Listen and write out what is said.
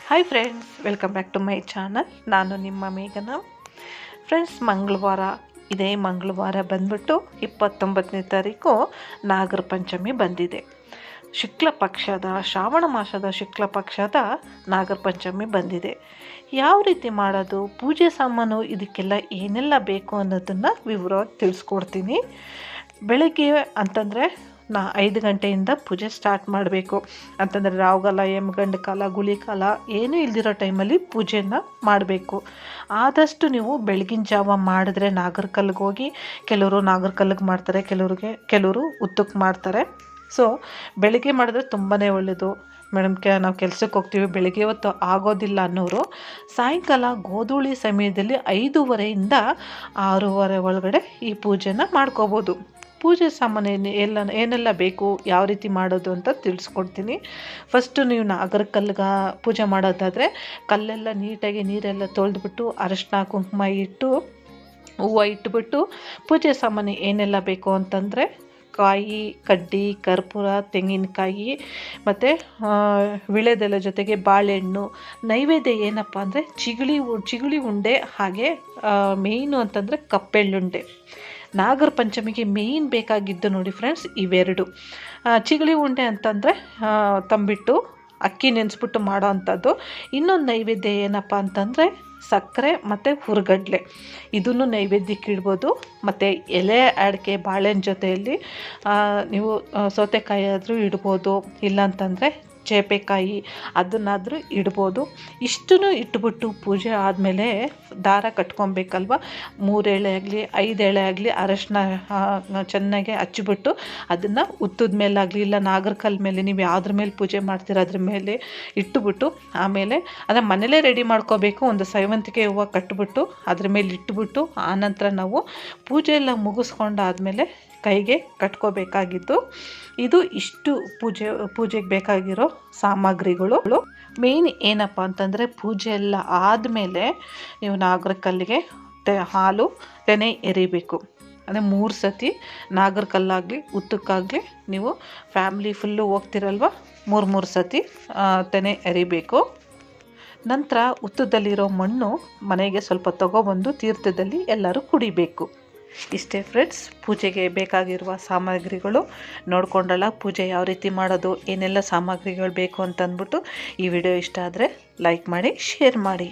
Hi friends, welcome back to my channel. ನಾನು ನಿಮ್ಮ ಮೇಘನ. Friends, ಇದೇ ಮಂಗಳವಾರ ಬಂದ್ಬಿಟ್ಟು 29ನೇ ತಾರೀಕು ನಾಗರ ಪಂಚಮಿ ಬಂದಿದೆ. ಶ್ರಾವಣ ಮಾಸದ ಶುಕ್ಲ ಪಕ್ಷದ ನಾಗರ ಪಂಚಮಿ ಬಂದಿದೆ. ಯಾವ ರೀತಿ ಮಾಡೋದು, ಪೂಜೆ ಸಾಮಾನು, ಇದಕ್ಕೆಲ್ಲ ಏನೆಲ್ಲ ಬೇಕು ಅನ್ನೋದನ್ನು ವಿವರವಾಗಿ ತಿಳಿಸ್ಕೊಡ್ತೀನಿ. ಬೆಳಗ್ಗೆ ಅಂತಂದರೆ 5 ಗಂಟೆಯಿಂದ ಪೂಜೆ ಸ್ಟಾರ್ಟ್ ಮಾಡಬೇಕು. ಅಂತಂದರೆ ರಾಹುಕಾಲ, ಯಮಗಂಡ ಕಾಲ, ಗುಳಿ ಕಾಲ ಏನೂ ಇಲ್ದಿರೋ ಟೈಮಲ್ಲಿ ಪೂಜೆಯನ್ನು ಮಾಡಬೇಕು. ಆದಷ್ಟು ನೀವು ಬೆಳಗಿನ ಜಾವ ಮಾಡಿದ್ರೆ ನಾಗರಕಲ್ಲಿಗೆ ಹೋಗಿ, ಕೆಲವರು ನಾಗರಕಲ್ಲಿಗೆ ಮಾಡ್ತಾರೆ, ಕೆಲವರು ಉತ್ತಕ್ಕೆ ಮಾಡ್ತಾರೆ. ಸೊ ಬೆಳಗ್ಗೆ ಮಾಡಿದ್ರೆ ತುಂಬಾ ಒಳ್ಳೆಯದು. ಮೇಡಮ್, ನಾವು ಕೆಲಸಕ್ಕೆ ಹೋಗ್ತೀವಿ, ಬೆಳಗ್ಗೆ ಹೊತ್ತು ಆಗೋದಿಲ್ಲ ಅನ್ನೋರು ಸಾಯಂಕಾಲ ಗೋಧೂಳಿ ಸಮಯದಲ್ಲಿ 5:30 6:30 ಒಳಗಡೆ ಈ ಪೂಜೆನ ಮಾಡ್ಕೋಬೋದು. ಪೂಜೆ ಸಾಮಾನು ಏನೆಲ್ಲ ಬೇಕು, ಯಾವ ರೀತಿ ಮಾಡೋದು ಅಂತ ತಿಳಿಸ್ಕೊಡ್ತೀನಿ. ಫಸ್ಟು ನೀವು ನಾಗರಕಲ್ಲಿಗೆ ಪೂಜೆ ಮಾಡೋದಾದರೆ ಕಲ್ಲೆಲ್ಲ ನೀಟಾಗಿ ನೀರೆಲ್ಲ ತೊಳೆದ್ಬಿಟ್ಟು ಅರಿಶಿನ ಕುಂಕುಮ ಇಟ್ಟು ಹೂವು ಇಟ್ಬಿಟ್ಟು ಪೂಜೆ ಸಾಮಾನು ಏನೆಲ್ಲ ಬೇಕು ಅಂತಂದರೆ ಕಾಯಿ, ಕಡ್ಡಿ, ಕರ್ಪೂರ, ತೆಂಗಿನಕಾಯಿ ಮತ್ತು ವಿಳೆದೆಲೆ ಜೊತೆಗೆ ಬಾಳೆಹಣ್ಣು. ನೈವೇದ್ಯ ಏನಪ್ಪ ಅಂದರೆ ಚಿಗುಳಿ ಉಂಡೆ, ಹಾಗೆ ಮೇಯ್ನು ಅಂತಂದರೆ ಕಪ್ಪೆಳ್ಳುಂಡೆ. ನಾಗರ ಪಂಚಮಿಗೆ ಮೇಯ್ನ್ ಬೇಕಾಗಿದ್ದು ನೋಡಿ ಫ್ರೆಂಡ್ಸ್, ಇವೆರಡು. ಚಿಗುಳಿ ಉಂಡೆ ಅಂತಂದರೆ ತಂಬಿಟ್ಟು ಅಕ್ಕಿ ನೆನೆಸ್ಬಿಟ್ಟು ಮಾಡೋ ಅಂಥದ್ದು. ಇನ್ನೊಂದು ನೈವೇದ್ಯ ಏನಪ್ಪ ಅಂತಂದರೆ ಸಕ್ಕರೆ ಮತ್ತು ಹುರ್ಗಡ್ಲೆ. ಇದನ್ನು ನೈವೇದ್ಯಕ್ಕೆ ಇಡ್ಬೋದು. ಮತ್ತು ಎಲೆ ಅಡಿಕೆ ಬಾಳೆಹಣ್ಣು ಜೊತೆಯಲ್ಲಿ ನೀವು ಸೌತೆಕಾಯಿ ಆದರೂ ಇಡ್ಬೋದು, ಇಲ್ಲಾಂತಂದರೆ ಚೇಪೆಕಾಯಿ ಅದನ್ನಾದರೂ ಇಡ್ಬೋದು. ಇಷ್ಟನ್ನು ಇಟ್ಬಿಟ್ಟು ಪೂಜೆ ಆದಮೇಲೆ ದಾರ ಕಟ್ಕೊಬೇಕಲ್ವ. 3 ಎಳೆ ಆಗಲಿ 5 ಎಳೆ ಆಗಲಿ ಅರಶಿನ ಚೆನ್ನಾಗಿ ಹಚ್ಚಿಬಿಟ್ಟು ಅದನ್ನು ಉತ್ತದ ಮೇಲಾಗಲಿ ಇಲ್ಲ ನಾಗರಕಲ್ಲ ಮೇಲೆ, ನೀವು ಯಾವುದ್ರ ಮೇಲೆ ಪೂಜೆ ಮಾಡ್ತೀರ ಅದ್ರ ಮೇಲೆ ಇಟ್ಟುಬಿಟ್ಟು, ಆಮೇಲೆ ಅದನ್ನು ಮನೇಲೇ ರೆಡಿ ಮಾಡ್ಕೋಬೇಕು. ಒಂದು ಸೇವಂತಿಗೆ ಹೂವು ಕಟ್ಬಿಟ್ಟು ಅದ್ರ ಮೇಲೆ ಇಟ್ಬಿಟ್ಟು ಆನಂತರ ನಾವು ಪೂಜೆ ಎಲ್ಲ ಮುಗಿಸ್ಕೊಂಡಾದಮೇಲೆ ಕೈಗೆ ಕಟ್ಕೋಬೇಕಾಗಿದ್ದು. ಇಷ್ಟು ಪೂಜೆಗೆ ಬೇಕಾಗಿರೋ ಸಾಮಗ್ರಿಗಳು. ಮೇಯ್ನ್ ಏನಪ್ಪ ಅಂತಂದರೆ ಪೂಜೆ ಎಲ್ಲ ಆದಮೇಲೆ ನೀವು ನಾಗರಕಲ್ಲಿಗೆ ಹಾಲು ತೆನೆ ಎರಿಬೇಕು. ಅಂದರೆ 3 ಸತಿ ನಾಗರಕಲ್ಲಾಗಲಿ ಉತ್ತಕ್ಕಾಗಲಿ ನೀವು ಫ್ಯಾಮ್ಲಿ ಫುಲ್ಲು ಹೋಗ್ತಿರಲ್ವ, 3 ಸತಿ ತೆನೆ ಎರಿಬೇಕು. ನಂತರ ಉತ್ತದಲ್ಲಿರೋ ಮಣ್ಣು ಮನೆಗೆ ಸ್ವಲ್ಪ ತಗೊಬಂದು ತೀರ್ಥದಲ್ಲಿ ಎಲ್ಲರೂ ಕುಡಿಬೇಕು. ಇಷ್ಟೇ ಫ್ರೆಂಡ್ಸ್, ಪೂಜೆಗೆ ಬೇಕಾಗಿರುವ ಸಾಮಗ್ರಿಗಳು ನೋಡ್ಕೊಂಡಲ್ಲ. ಪೂಜೆ ಯಾವ ರೀತಿ ಮಾಡೋದು, ಏನೆಲ್ಲ ಸಾಮಗ್ರಿಗಳು ಬೇಕು ಅಂತಂದ್ಬಿಟ್ಟು ಈ ವಿಡಿಯೋ ಇಷ್ಟ ಆದರೆ ಲೈಕ್ ಮಾಡಿ, ಶೇರ್ ಮಾಡಿ.